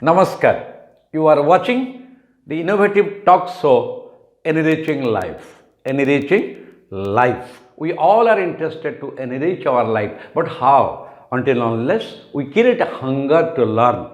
Namaskar. You are watching the innovative talk show Enriching Life. Enriching Life. We all are interested to enrich our life, but how? Until unless we create a hunger to learn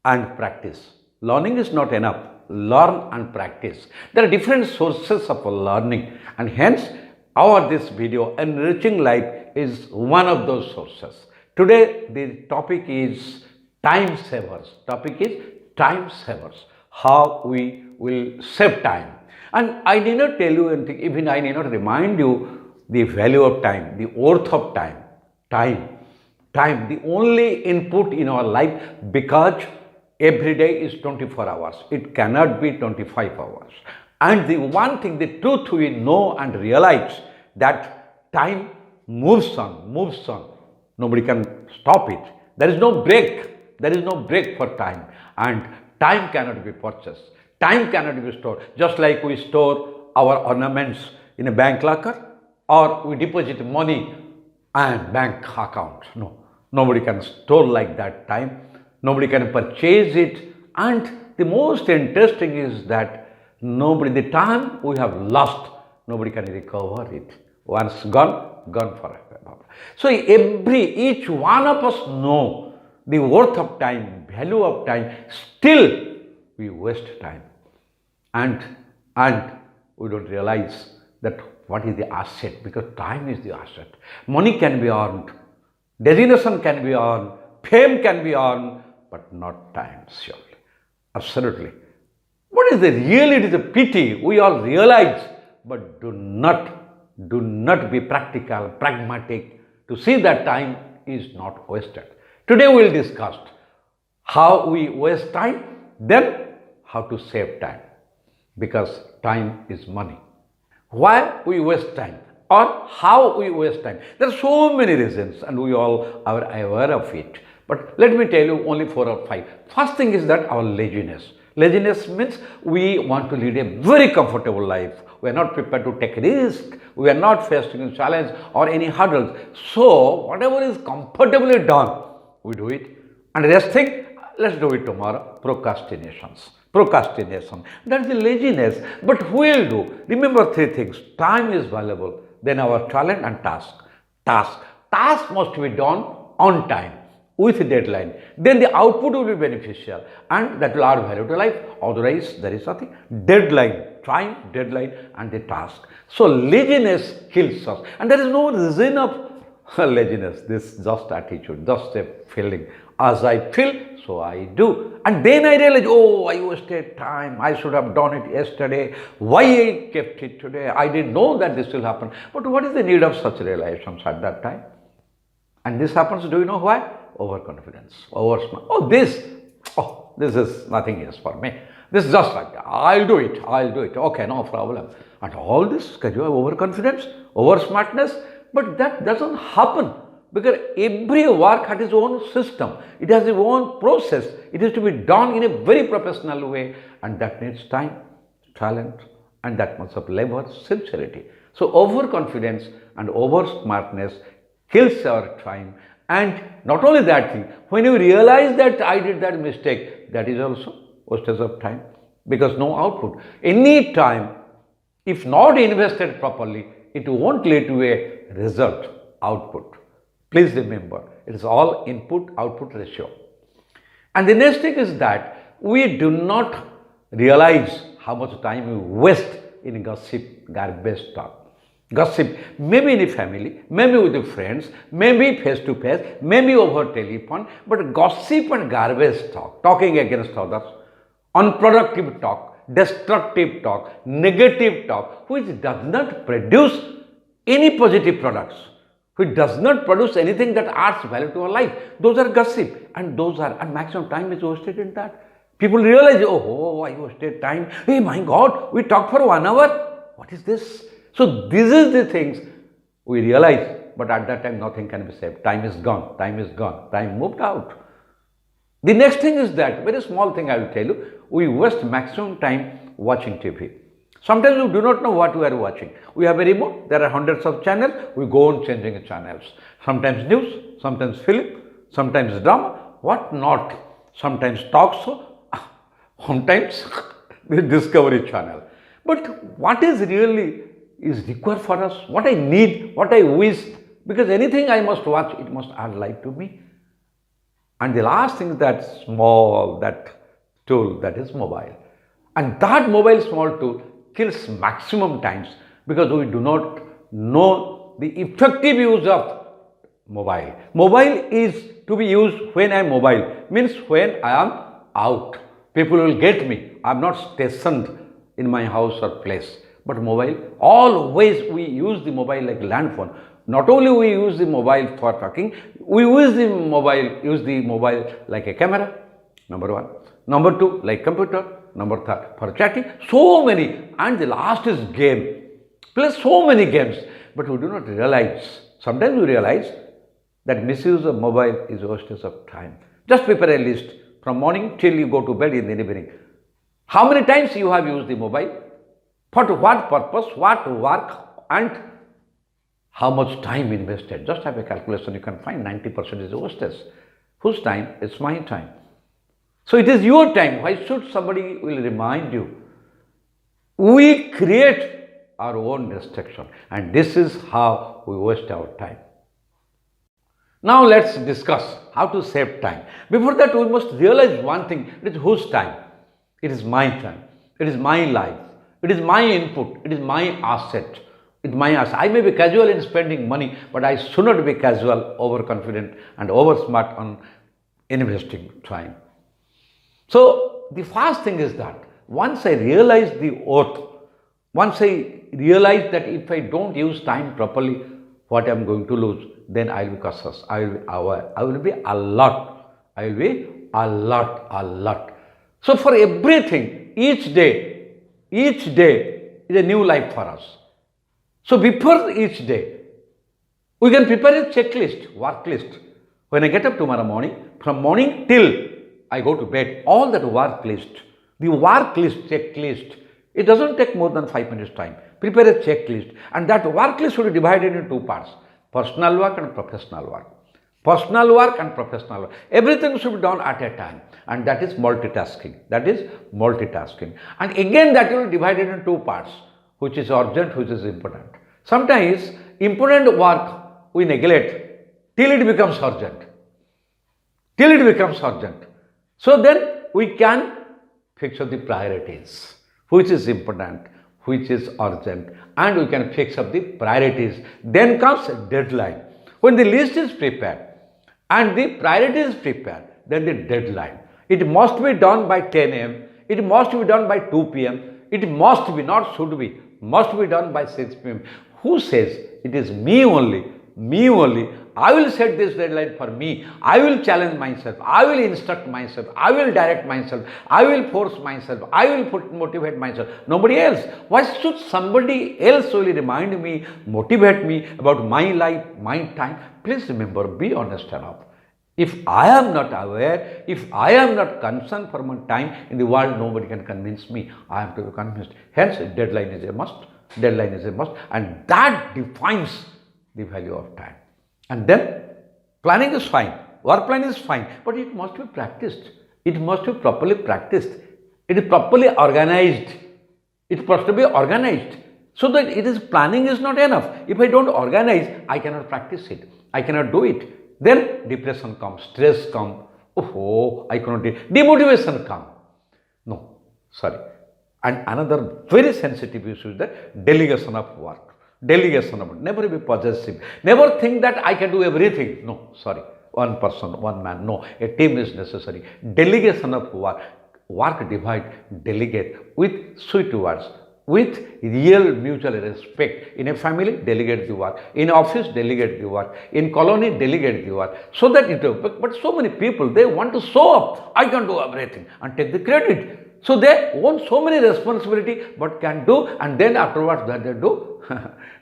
and practice. Learning is not enough. Learn and practice. There are different sources of learning, and hence our this video Enriching Life is one of those sources. Today the topic is time savers. Topic is time savers. How we will save time. And I need not tell you anything, even I need not remind you the value of time, the worth of time. Time, the only input in our life, because every day is 24 hours. It cannot be 25 hours. And the one thing, the truth we know and realize that time moves on. Nobody can stop it. There is no break. There is no break for time. And time cannot be purchased. Time cannot be stored. Just like we store our ornaments in a bank locker or we deposit money and bank account. No, nobody can store like that time. Nobody can purchase it. And the most interesting is that the time we have lost, nobody can recover it. Once gone forever. So each one of us know the worth of time, value of time. Still we waste time, and we don't realize that what is the asset, because time is the asset. Money can be earned, designation can be earned, fame can be earned, but not time, surely. Absolutely. What is the real? It is a pity. We all realize, but do not be practical, pragmatic to see that time is not wasted. Today we will discuss how we waste time, then how to save time, because time is money. Why we waste time or how we waste time? There are so many reasons and we all are aware of it. But let me tell you only 4 or 5. First thing is that our laziness. Laziness means we want to lead a very comfortable life. We are not prepared to take risk. We are not facing a challenge or any hurdles. So whatever is comfortably done, we do it. And rest thing, let's do it tomorrow. Procrastination. That is the laziness. But who will do? Remember 3 things. Time is valuable. Then our talent and task. Task must be done on time, with deadline. Then the output will be beneficial and that will add value to life. Otherwise, there is nothing. Time, deadline and the task. So laziness kills us. And there is no reason of laziness. This is just attitude, just a feeling. As I feel, so I do. And then I realize, oh, I wasted time. I should have done it yesterday. Why I kept it today? I didn't know that this will happen. But what is the need of such realizations at that time? And this happens, do you know why? Overconfidence, oversmart. This is nothing else for me. This is just like that. I'll do it. Okay, no problem. And all this, can you have overconfidence, oversmartness? But that doesn't happen, because every work has its own system. It has its own process. It is to be done in a very professional way, and that needs time, talent, and that much of labor, sincerity. So overconfidence and oversmartness kills our time. And not only that thing, when you realize that I did that mistake, that is also wastage of time, because no output. Any time, if not invested properly, it won't lead to a result, output. Please remember, it is all input-output ratio. And the next thing is that we do not realize how much time we waste in gossip, garbage talk. Gossip, maybe in a family, maybe with the friends, maybe face to face, maybe over telephone, but gossip and garbage talk, talking against others, unproductive talk, destructive talk, negative talk, which does not produce any positive products, which does not produce anything that adds value to our life. Those are gossip, and maximum time is wasted in that. People realize, oh, I wasted time. Hey, my God, we talked for 1 hour. What is this? So this is the things we realize, but at that time nothing can be saved. Time is gone. Time moved out. The next thing is that, very small thing I will tell you, we waste maximum time watching TV. Sometimes we do not know what we are watching. We have a remote, there are hundreds of channels, we go on changing the channels. Sometimes news, sometimes film, sometimes drama, what not. sometimes talk show, sometimes the Discovery Channel. But what is really is required for us, what I need, what I wish, because anything I must watch, it must add life to me. And the last thing is that small, that tool, that is mobile. And that mobile small tool kills maximum times because we do not know the effective use of mobile. Mobile is to be used when I am mobile, means when I am out. People will get me. I am not stationed in my house or place. But mobile, always we use the mobile like landphone. Not only we use the mobile for talking, we use the mobile like a camera, number one. Number two, like computer. Number three, for chatting. So many. And the last is game. Plus so many games. But we do not realize. Sometimes we realize that misuse of mobile is wastage of time. Just prepare a list from morning till you go to bed in the evening. How many times you have used the mobile? For what purpose, what work, and how much time invested. Just have a calculation, you can find 90% is wastage. Whose time? It's my time. So it is your time. Why should somebody will remind you? We create our own destruction, and this is how we waste our time. Now let's discuss how to save time. Before that, we must realize one thing. It is whose time? It is my time. It is my life. It is my input. It is my asset. It is my asset. I may be casual in spending money, but I should not be casual, overconfident and oversmart on investing time. So the first thing is that once I realize the oath, once I realize that if I don't use time properly, what I am going to lose, then I will be cautious. I will be aware. I will be alert. I will be alert. So for everything, each day is a new life for us. So before each day, we can prepare a checklist, work list. When I get up tomorrow morning, from morning till I go to bed, all that work list, the work list, checklist, it doesn't take more than 5 minutes time. Prepare a checklist, and that work list should be divided into two parts, personal work and professional work. Personal work and professional work. Everything should be done at a time, and that is multitasking. And again that will be divided into two parts, which is urgent, which is important. Sometimes important work we neglect till it becomes urgent. So then we can fix up the priorities, which is important, which is urgent, and we can fix up the priorities. Then comes deadline. When the list is prepared and the priority is prepared, then the deadline. It must be done by 10 a.m. It must be done by 2 p.m. It must be, not should be, must be done by 6 p.m. Who says? It is me only. I will set this deadline for me. I will challenge myself. I will instruct myself. I will direct myself. I will force myself. I will motivate myself. Nobody else. Why should somebody else really remind me, motivate me about my life, my time? Please remember, be honest enough. If I am not aware, if I am not concerned for my time in the world, nobody can convince me. I am to be convinced. Hence, deadline is a must. And that defines the value of time. And then planning is fine, work plan is fine, but it must be practiced. It must be properly practiced. It is properly organized. It must be organized. So that it is planning is not enough. If I don't organize, I cannot practice it. I cannot do it. Then depression comes, stress comes. Oh, I cannot do it. Demotivation comes. No, sorry. And another very sensitive issue is the delegation of work. Never be possessive. Never think that I can do everything. No, sorry. One person, one man. No, a team is necessary. Delegation of work. Work divide, delegate with sweet words, with real mutual respect. In a family, delegate the work. In office, delegate the work. In colony, delegate the work. So that it will. But so many people, they want to show up. I can do everything and take the credit. So they want so many responsibility, but can do, and then afterwards that they do,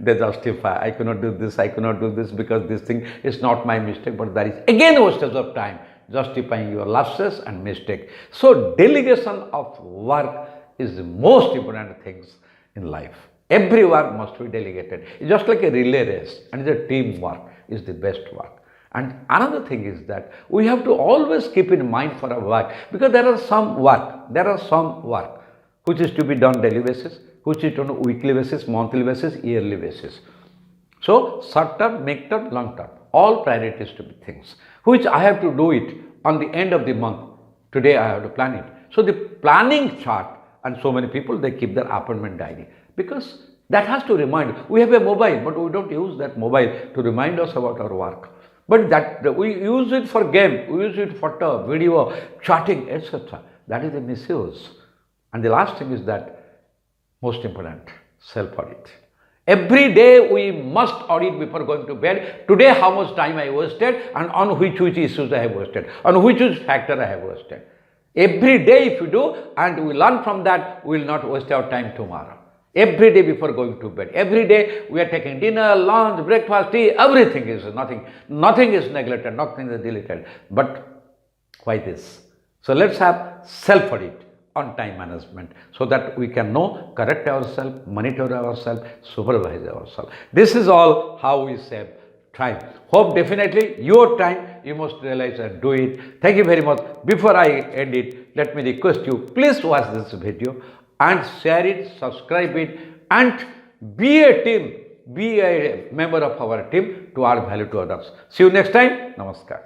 they justify. I cannot do this because this thing is not my mistake, but that is again wastage of time, justifying your lapses and mistake. So delegation of work is the most important things in life. Every work must be delegated. It's just like a relay race, and the teamwork is the best work. And another thing is that we have to always keep in mind for our work, because there are some work which is to be done daily basis, which is on a weekly basis, monthly basis, yearly basis. So short term, mid term, long term, all priorities to be things which I have to do it on the end of the month. Today I have to plan it. So the planning chart, and so many people, they keep their appointment diary, because that has to remind. We have a mobile, but we don't use that mobile to remind us about our work. But that we use it for game, we use it for video, chatting, etc. That is a misuse. And the last thing is that, most important, self-audit. Every day we must audit before going to bed. Today how much time I wasted, and on which issues I have wasted, on which factor I have wasted. Every day if you do, and we learn from that, we will not waste our time tomorrow. Every day before going to bed. Every day we are taking dinner, lunch, breakfast, tea, everything is nothing is neglected, nothing is deleted. But why this? So let's have self-audit on time management, so that we can know, correct ourselves, monitor ourselves, supervise ourselves. This is all how we save time. Hope definitely your time you must realize and do it. Thank you very much. Before I end it, let me request you, please watch this video and share it, subscribe it, and be a team, be a member of our team to add value to others. See you next time. Namaskar.